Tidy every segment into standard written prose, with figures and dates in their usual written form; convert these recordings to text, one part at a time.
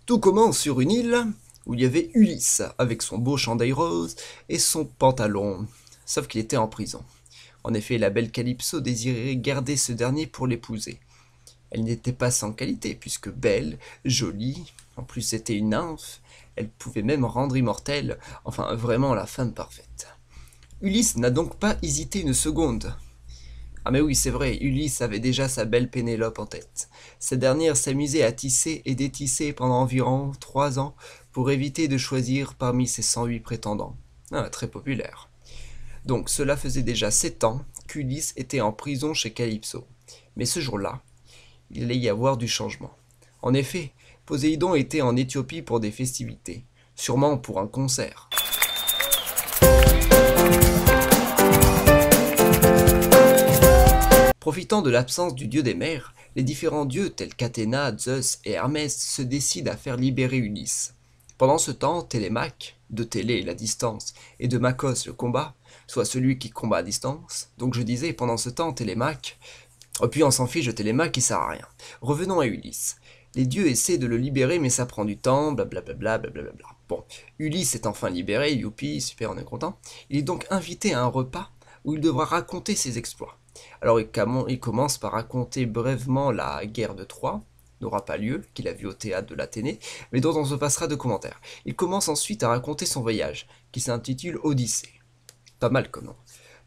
Tout commence sur une île où il y avait Ulysse avec son beau chandail rose et son pantalon, sauf qu'il était en prison. En effet, la belle Calypso désirait garder ce dernier pour l'épouser. Elle n'était pas sans qualité, puisque belle, jolie, en plus c'était une nymphe, elle pouvait même rendre immortelle, enfin vraiment la femme parfaite. Ulysse n'a donc pas hésité une seconde. Ah mais oui, c'est vrai, Ulysse avait déjà sa belle Pénélope en tête. Cette dernière s'amusait à tisser et détisser pendant environ 3 ans pour éviter de choisir parmi ses 108 prétendants. Ah, très populaire. Donc cela faisait déjà 7 ans qu'Ulysse était en prison chez Calypso. Mais ce jour-là, il allait y avoir du changement. En effet, Poséidon était en Éthiopie pour des festivités, sûrement pour un concert. Profitant de l'absence du dieu des mers, les différents dieux tels qu'Athéna, Zeus et Hermès se décident à faire libérer Ulysse. Pendant ce temps, Télémaque, de Télé la distance, et de Makos le combat, soit celui qui combat à distance, donc je disais pendant ce temps Télémaque, puis on s'en fiche de Télémaque qui sert à rien. Revenons à Ulysse. Les dieux essaient de le libérer mais ça prend du temps, blablabla, blablabla. Bon, Ulysse est enfin libéré, youpi, super, on est content. Il est donc invité à un repas où il devra raconter ses exploits. Alors il commence par raconter brièvement la guerre de Troie, n'aura pas lieu, qu'il a vu au théâtre de l'Athénée, mais dont on se passera de commentaires. Il commence ensuite à raconter son voyage, qui s'intitule Odyssée. Pas mal comme nom.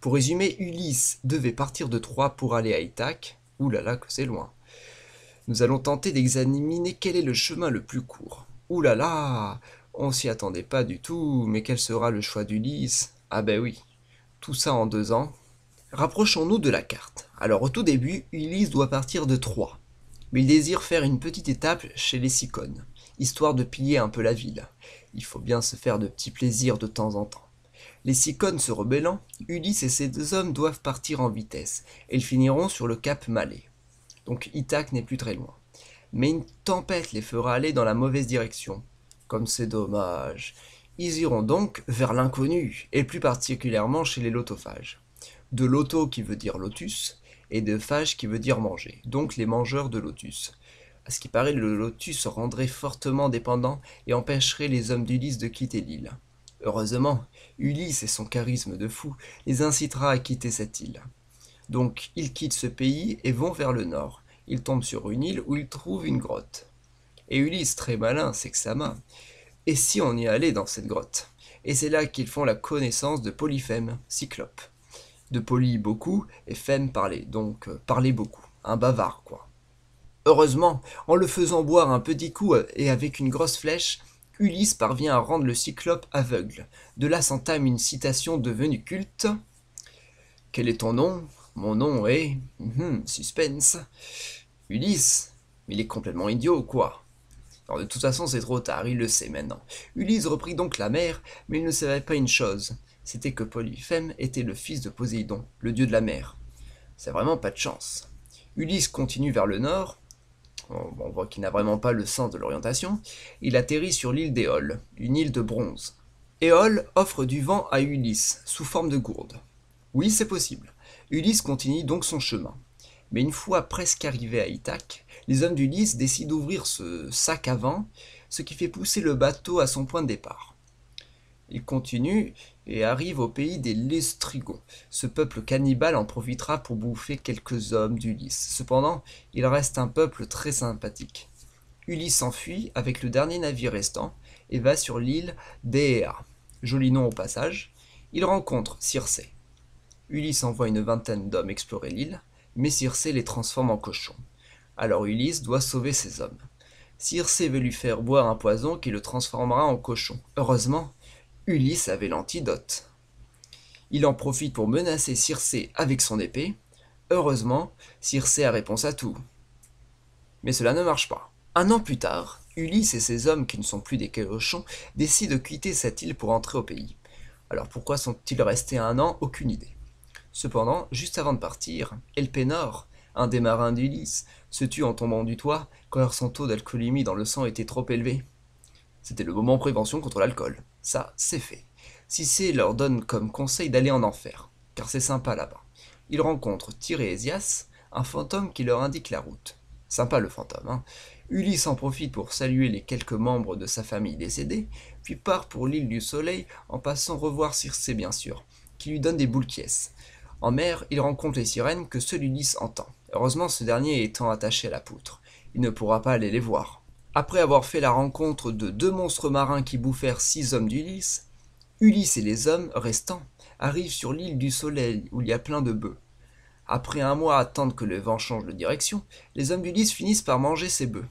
Pour résumer, Ulysse devait partir de Troie pour aller à Ithaque. Ouh là là que c'est loin. Nous allons tenter d'examiner quel est le chemin le plus court. Ouh là là, on s'y attendait pas du tout, mais quel sera le choix d'Ulysse? Ah ben oui, tout ça en 2 ans. Rapprochons-nous de la carte. Alors au tout début, Ulysse doit partir de Troie. Mais il désire faire une petite étape chez les Cicones, histoire de piller un peu la ville. Il faut bien se faire de petits plaisirs de temps en temps. Les Cicones se rebellant, Ulysse et ses 2 hommes doivent partir en vitesse, et ils finiront sur le cap Malais. Donc Ithaque n'est plus très loin. Mais une tempête les fera aller dans la mauvaise direction. Comme c'est dommage. Ils iront donc vers l'inconnu, et plus particulièrement chez les lotophages. De loto qui veut dire lotus, et de phage qui veut dire manger, donc les mangeurs de lotus. À ce qui paraît, le lotus se rendrait fortement dépendant et empêcherait les hommes d'Ulysse de quitter l'île. Heureusement, Ulysse et son charisme de fou les incitera à quitter cette île. Donc ils quittent ce pays et vont vers le nord. Ils tombent sur une île où ils trouvent une grotte. Et Ulysse, très malin, sait que ça main. Et si on y allait dans cette grotte? Et c'est là qu'ils font la connaissance de Polyphème, Cyclope. De poly beaucoup et phème parler, donc parler beaucoup. Un bavard, quoi. Heureusement, en le faisant boire un petit coup et avec une grosse flèche, Ulysse parvient à rendre le Cyclope aveugle. De là s'entame une citation devenue culte. Quel est ton nom? Mon nom est... suspense. Ulysse. Mais il est complètement idiot ou quoi? Alors de toute façon c'est trop tard, il le sait maintenant. Ulysse reprit donc la mer, mais il ne savait pas une chose. C'était que Polyphème était le fils de Poséidon, le dieu de la mer. C'est vraiment pas de chance. Ulysse continue vers le nord. On voit qu'il n'a vraiment pas le sens de l'orientation. Il atterrit sur l'île d'Éole, une île de bronze. Éole offre du vent à Ulysse, sous forme de gourde. Oui, c'est possible. Ulysse continue donc son chemin. Mais une fois presque arrivé à Ithaque, les hommes d'Ulysse décident d'ouvrir ce sac à vent, ce qui fait pousser le bateau à son point de départ. Il continue et arrive au pays des Lestrigons. Ce peuple cannibale en profitera pour bouffer quelques hommes d'Ulysse. Cependant, il reste un peuple très sympathique. Ulysse s'enfuit avec le dernier navire restant et va sur l'île d'Aea. Joli nom au passage. Il rencontre Circé. Ulysse envoie une vingtaine d'hommes explorer l'île, mais Circé les transforme en cochons. Alors Ulysse doit sauver ses hommes. Circé veut lui faire boire un poison qui le transformera en cochon. Heureusement, Ulysse avait l'antidote. Il en profite pour menacer Circé avec son épée. Heureusement, Circé a réponse à tout. Mais cela ne marche pas. 1 an plus tard, Ulysse et ses hommes, qui ne sont plus des cochons, décident de quitter cette île pour entrer au pays. Alors pourquoi sont-ils restés 1 an? Aucune idée. Cependant, juste avant de partir, Elpénor, un des marins d'Ulysse, se tue en tombant du toit car son taux d'alcoolémie dans le sang était trop élevé. C'était le moment prévention contre l'alcool. Ça, c'est fait. Cicé leur donne comme conseil d'aller en enfer, car c'est sympa là-bas. Ils rencontrent Tirésias, un fantôme qui leur indique la route. Sympa le fantôme, hein. Ulysse en profite pour saluer les quelques membres de sa famille décédés, puis part pour l'île du Soleil en passant revoir Circé bien sûr, qui lui donne des boules qui. En mer, il rencontre les sirènes que seul Ulysse entend. Heureusement, ce dernier étant attaché à la poutre. Il ne pourra pas aller les voir. Après avoir fait la rencontre de 2 monstres marins qui bouffèrent 6 hommes d'Ulysse, Ulysse et les hommes restants arrivent sur l'île du Soleil où il y a plein de bœufs. Après un mois à attendre que le vent change de direction, les hommes d'Ulysse finissent par manger ces bœufs.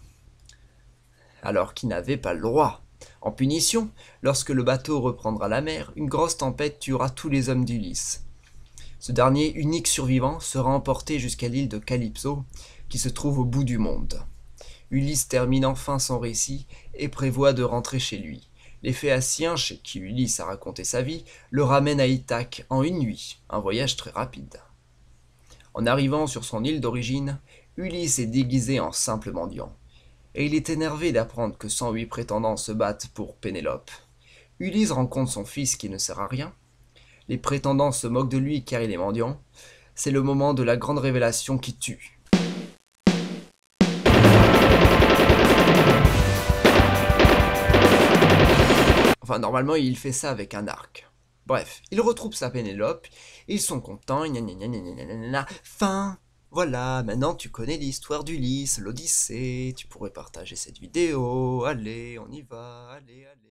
Alors qu'ils n'avaient pas le droit. En punition, lorsque le bateau reprendra la mer, une grosse tempête tuera tous les hommes d'Ulysse. Ce dernier, unique survivant, sera emporté jusqu'à l'île de Calypso, qui se trouve au bout du monde. Ulysse termine enfin son récit et prévoit de rentrer chez lui. Les Phéaciens, chez qui Ulysse a raconté sa vie, le ramènent à Ithaque en une nuit, un voyage très rapide. En arrivant sur son île d'origine, Ulysse est déguisé en simple mendiant, et il est énervé d'apprendre que 108 prétendants se battent pour Pénélope. Ulysse rencontre son fils qui ne sert à rien. Les prétendants se moquent de lui car il est mendiant. C'est le moment de la grande révélation qui tue. Enfin, normalement, il fait ça avec un arc. Bref, il retrouve sa Pénélope, ils sont contents, gna gna gna gna gna gna gna. Fin. Voilà, maintenant tu connais l'histoire d'Ulysse, l'Odyssée, tu pourrais partager cette vidéo, allez, on y va, allez, allez.